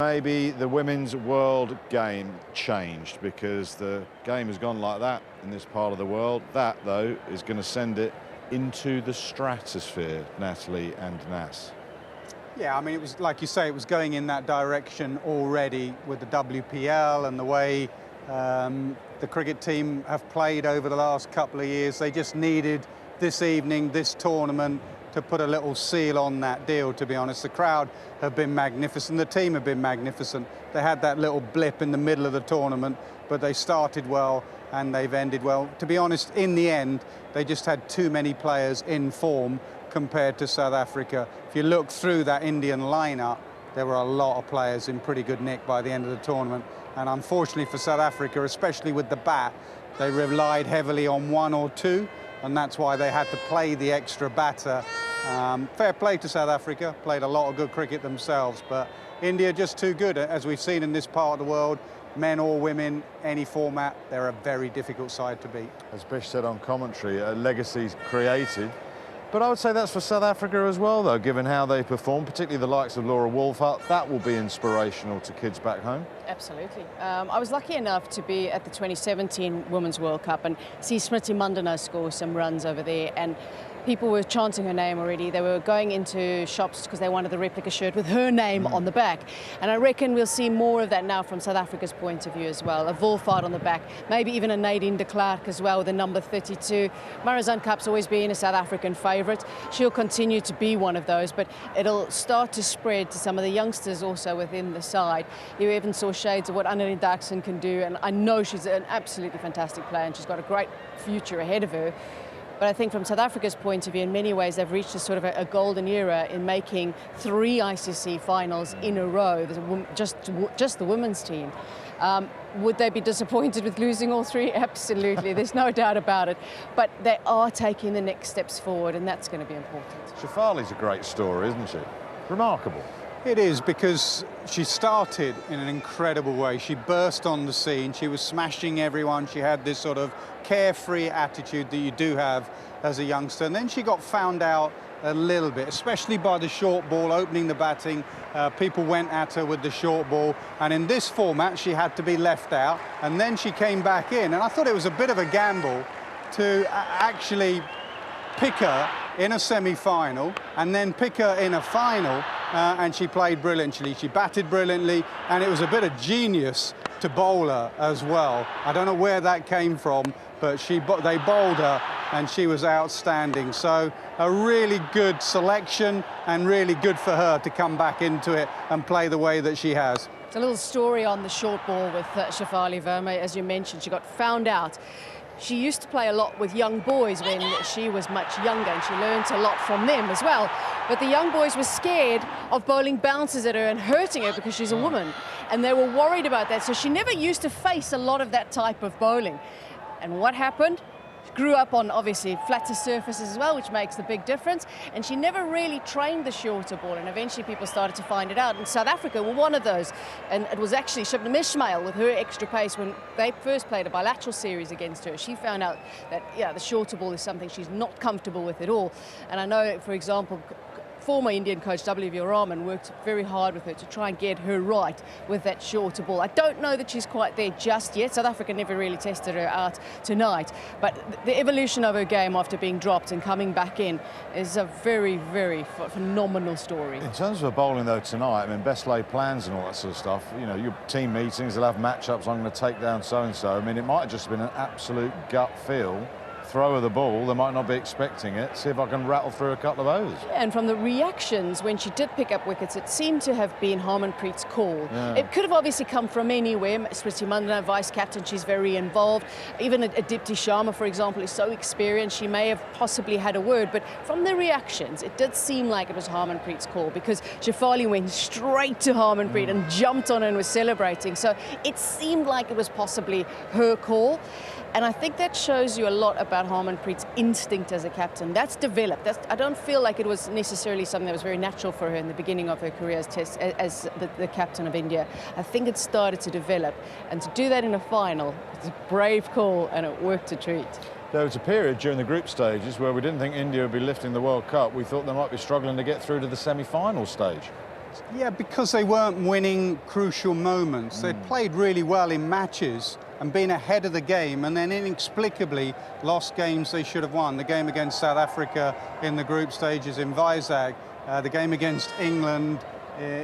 Maybe the women's world game changed because the game has gone like that in this part of the world. That, though, is going to send it into the stratosphere, Natalie and Nas. Yeah, I mean, it was, like you say, it was going in that direction already with the WPL and the way the cricket team have played over the last couple of years. They just needed this evening, this tournament, to put a little seal on that deal, to be honest. The crowd have been magnificent. The team have been magnificent. They had that little blip in the middle of the tournament, but they started well and they've ended well. To be honest, in the end, they just had too many players in form compared to South Africa. If you look through that Indian lineup, there were a lot of players in pretty good nick by the end of the tournament. And unfortunately for South Africa, especially with the bat, they relied heavily on one or two, and that's why they had to play the extra batter. Fair play to South Africa, played a lot of good cricket themselves, but India just too good. As we've seen in this part of the world, men or women, any format, they're a very difficult side to beat. As Bish said on commentary, legacies created. But I would say that's for South Africa as well, though, given how they perform, particularly the likes of Laura Wolvaardt. That will be inspirational to kids back home. Absolutely. I was lucky enough to be at the 2017 Women's World Cup and see Smriti Mandana score some runs over there, and people were chanting her name already. They were going into shops because they wanted the replica shirt with her name on the back. And I reckon we'll see more of that now from South Africa's point of view as well. A Wolvaardt on the back, maybe even a Nadine de Klerk as well with the number 32. Marizanne Kapp's always been a South African favourite. She'll continue to be one of those, but it'll start to spread to some of the youngsters also within the side. You even saw shades of what Annemarie Darkson can do, and I know she's an absolutely fantastic player and she's got a great future ahead of her. But I think from South Africa's point of view, in many ways, they've reached a sort of a golden era in making 3 ICC finals in a row, just the women's team. Would they be disappointed with losing all 3? Absolutely, there's no doubt about it. But they are taking the next steps forward, and that's going to be important. Shafali's a great story, isn't she? Remarkable. It is, because she started in an incredible way. She burst on the scene. She was smashing everyone. She had this sort of carefree attitude that you do have as a youngster. And then she got found out a little bit, especially by the short ball, opening the batting. People went at her with the short ball. And in this format, she had to be left out. And then she came back in. And I thought it was a bit of a gamble to actually pick her in a semi-final and then pick her in a final, and she played brilliantly. She batted brilliantly, and it was a bit of genius to bowl her as well. I don't know where that came from, but they bowled her and she was outstanding. So a really good selection, and really good for her to come back into it and play the way that she has. It's a little story on the short ball with Shafali Verma. As you mentioned, she got found out. She used to play a lot with young boys when she was much younger, and she learned a lot from them as well. But the young boys were scared of bowling bounces at her and hurting her because she's a woman, and they were worried about that. So she never used to face a lot of that type of bowling. And what happened? She grew up on, obviously, flatter surfaces as well, which makes the big difference. And she never really trained the shorter ball, and eventually people started to find it out. And South Africa were one of those. And it was actually Shibna Ismail with her extra pace when they first played a bilateral series against her. She found out that, yeah, the shorter ball is something she's not comfortable with at all. And I know, for example, former Indian coach W.V. Rahman worked very hard with her to try and get her right with that shorter ball. I don't know that she's quite there just yet. South Africa never really tested her out tonight. But the evolution of her game after being dropped and coming back in is a very, very phenomenal story. In terms of her bowling, though, tonight, I mean, best laid plans and all that sort of stuff, you know, your team meetings, they'll have matchups, I'm going to take down so-and-so. I mean, it might have just been an absolute gut feel. Throw her the ball, they might not be expecting it, see if I can rattle through a couple of overs. Yeah, and from the reactions when she did pick up wickets, it seemed to have been Harmanpreet's call. Yeah. It could have obviously come from anywhere. Smriti Mandana, vice-captain, she's very involved. Even a Deepti Sharma, for example, is so experienced, she may have possibly had a word, but from the reactions, it did seem like it was Harmanpreet's call, because Shafali went straight to Harmanpreet and jumped on her and was celebrating. So it seemed like it was possibly her call. And I think that shows you a lot about Harmanpreet's instinct as a captain. That's developed. I don't feel like it was necessarily something that was very natural for her in the beginning of her career as the captain of India. I think it started to develop. And to do that in a final, it's a brave call, and it worked a treat. There was a period during the group stages where we didn't think India would be lifting the World Cup. We thought they might be struggling to get through to the semi-final stage. Yeah, because they weren't winning crucial moments. They'd played really well in matches and been ahead of the game, and then inexplicably lost games they should have won. The game against South Africa in the group stages in Vizag, the game against England,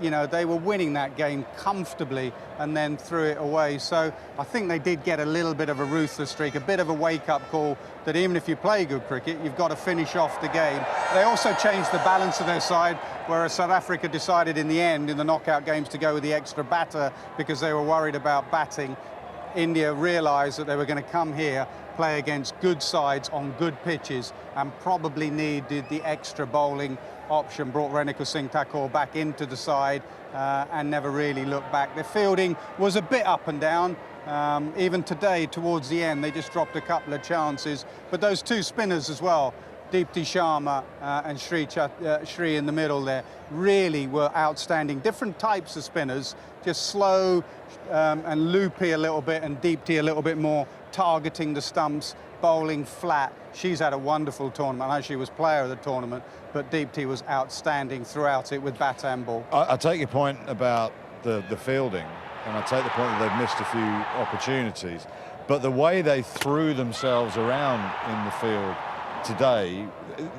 you know, they were winning that game comfortably and then threw it away. So I think they did get a little bit of a ruthless streak, a bit of a wake-up call that even if you play good cricket, you've got to finish off the game. They also changed the balance of their side, whereas South Africa decided in the end, in the knockout games, to go with the extra batter because they were worried about batting. India realised that they were going to come here, play against good sides on good pitches, and probably needed the extra bowling option. Brought Renika Singh Thakur back into the side and never really looked back. Their fielding was a bit up and down. Even today, towards the end, they just dropped a couple of chances. But those two spinners as well, Deepti Sharma and Shri in the middle there, really were outstanding. Different types of spinners, just slow and loopy a little bit, and Deepti a little bit more targeting the stumps, bowling flat. She's had a wonderful tournament. I know she was player of the tournament, but Deepti was outstanding throughout it with bat and ball. I take your point about the fielding, and I take the point that they've missed a few opportunities, but the way they threw themselves around in the field today,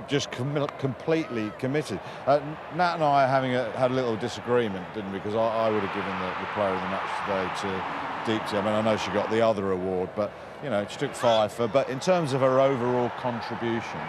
just completely committed. Nat and I had a little disagreement, didn't we? Because I would have given the player of the match today to Deepti. I mean, I know she got the other award, but you know, she took 5 for. But in terms of her overall contribution,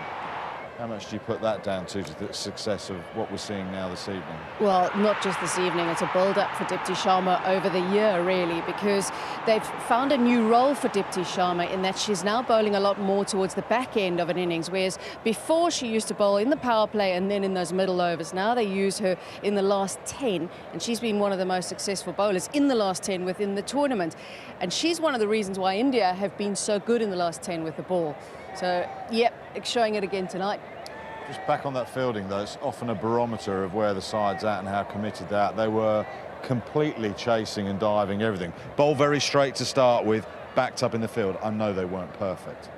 how much do you put that down to the success of what we're seeing now this evening? Well, not just this evening. It's a build-up for Deepti Sharma over the year, really, because they've found a new role for Deepti Sharma in that she's now bowling a lot more towards the back end of an innings, whereas before she used to bowl in the power play and then in those middle overs. Now they use her in the last 10, and she's been one of the most successful bowlers in the last 10 within the tournament. And she's one of the reasons why India have been so good in the last 10 with the ball. So, yep, showing it again tonight. Just back on that fielding, though, it's often a barometer of where the side's at and how committed they're at. They were completely chasing and diving everything. Bowl very straight to start with, backed up in the field. I know they weren't perfect.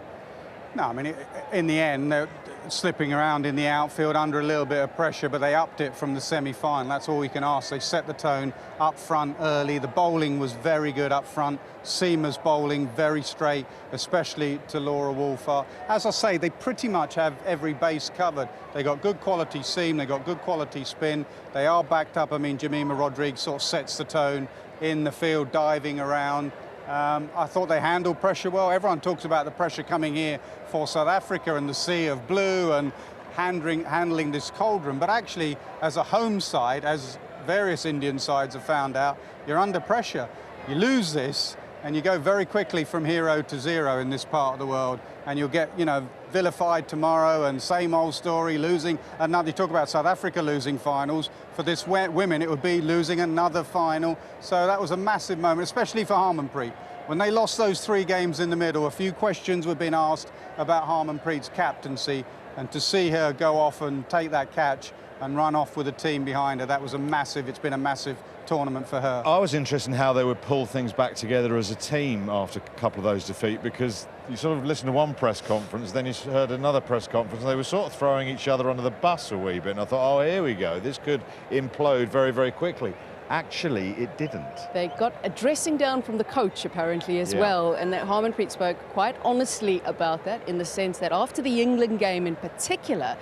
No, I mean, in the end, they're slipping around in the outfield under a little bit of pressure, but they upped it from the semi-final. That's all we can ask. They set the tone up front early. The bowling was very good up front. Seamer's bowling very straight, especially to Laura Wolvaardt. As I say, they pretty much have every base covered. They got good quality seam, they got good quality spin. They are backed up. I mean, Jemima Rodriguez sort of sets the tone in the field, diving around. I thought they handled pressure well. Everyone talks about the pressure coming here for South Africa and the sea of blue and handling this cauldron. But actually, as a home side, as various Indian sides have found out, you're under pressure. You lose this, and you go very quickly from hero to zero in this part of the world, and you'll get, you know, vilified tomorrow and same old story, losing another. You talk about South Africa losing finals. For this women, it would be losing another final. So that was a massive moment, especially for Harmanpreet. When they lost those 3 games in the middle, a few questions were being asked about Harmanpreet's captaincy, and to see her go off and take that catch and run off with a team behind her, that was a massive, it's been a massive tournament for her. I was interested in how they would pull things back together as a team after a couple of those defeats, because you sort of listened to one press conference, then you heard another press conference, and they were sort of throwing each other under the bus a wee bit, and I thought, oh, here we go, this could implode very, very quickly. Actually, it didn't. They got a dressing down from the coach, apparently, as well, and that Harmanpreet spoke quite honestly about that, in the sense that after the England game in particular,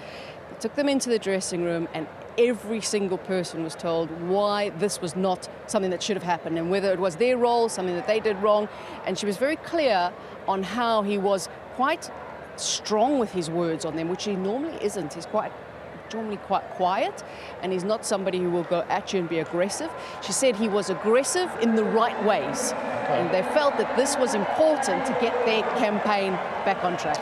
they took them into the dressing room and every single person was told why this was not something that should have happened and whether it was their role, something that they did wrong. And she was very clear on how he was quite strong with his words on them, which he normally isn't. He's normally quite quiet, and he's not somebody who will go at you and be aggressive. She said he was aggressive in the right ways, and they felt that this was important to get their campaign back on track.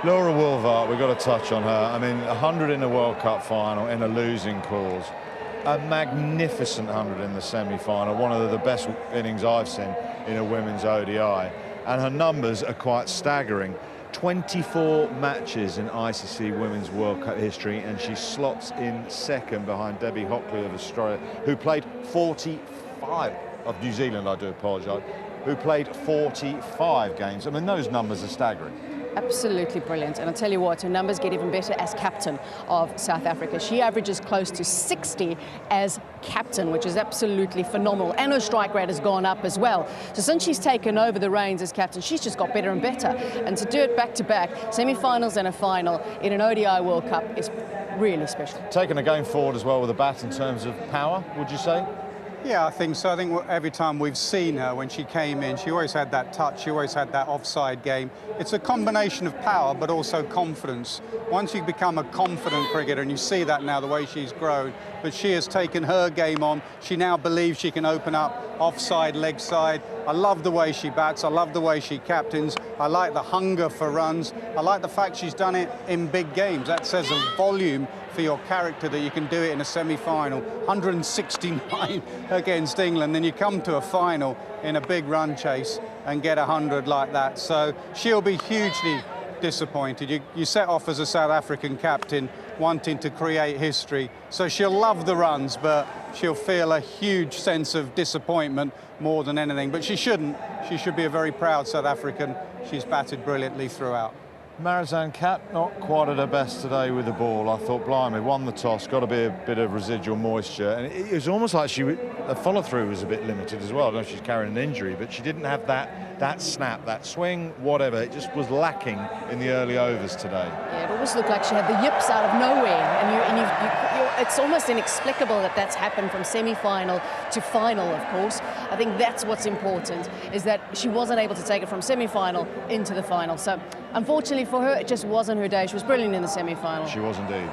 Laura Wolvaardt, we've got to touch on her. I mean, 100 in the World Cup final in a losing cause. A magnificent 100 in the semi-final, one of the best innings I've seen in a women's ODI. And her numbers are quite staggering. 24 matches in ICC Women's World Cup history, and she slots in second behind Debbie Hockley of Australia, who played 45, of New Zealand, I do apologise, who played 45 games. I mean, those numbers are staggering. Absolutely brilliant. And I'll tell you what, her numbers get even better as captain of South Africa. She averages close to 60 as captain, which is absolutely phenomenal. And her strike rate has gone up as well. So since she's taken over the reins as captain, she's just got better and better. And to do it back-to-back, semi-finals and a final in an ODI World Cup is really special. Taking a game forward as well with a bat in terms of power, would you say? Yeah, I think so. I think every time we've seen her, when she came in, she always had that touch, she always had that offside game. It's a combination of power, but also confidence. Once you become a confident cricketer, and you see that now, the way she's grown, but she has taken her game on. She now believes she can open up offside, leg side. I love the way she bats. I love the way she captains. I like the hunger for runs. I like the fact she's done it in big games. That says a volume for your character that you can do it in a semi-final. 169 against England, then you come to a final in a big run chase and get 100 like that. So she'll be hugely disappointed. You set off as a South African captain wanting to create history, so she'll love the runs, but she'll feel a huge sense of disappointment more than anything. But she shouldn't. She should be a very proud South African. She's batted brilliantly throughout. Marizanne Kapp not quite at her best today with the ball. I thought, blimey, won the toss, got to be a bit of residual moisture. And it was almost like the follow-through was a bit limited as well. I don't know if she's carrying an injury, but she didn't have that snap, that swing, whatever. It just was lacking in the early overs today. Yeah, it almost looked like she had the yips out of nowhere. And it's almost inexplicable that that's happened from semi-final to final, of course. I think that's what's important, is that she wasn't able to take it from semi-final into the final. So unfortunately for her, it just wasn't her day. She was brilliant in the semi-final. She was indeed.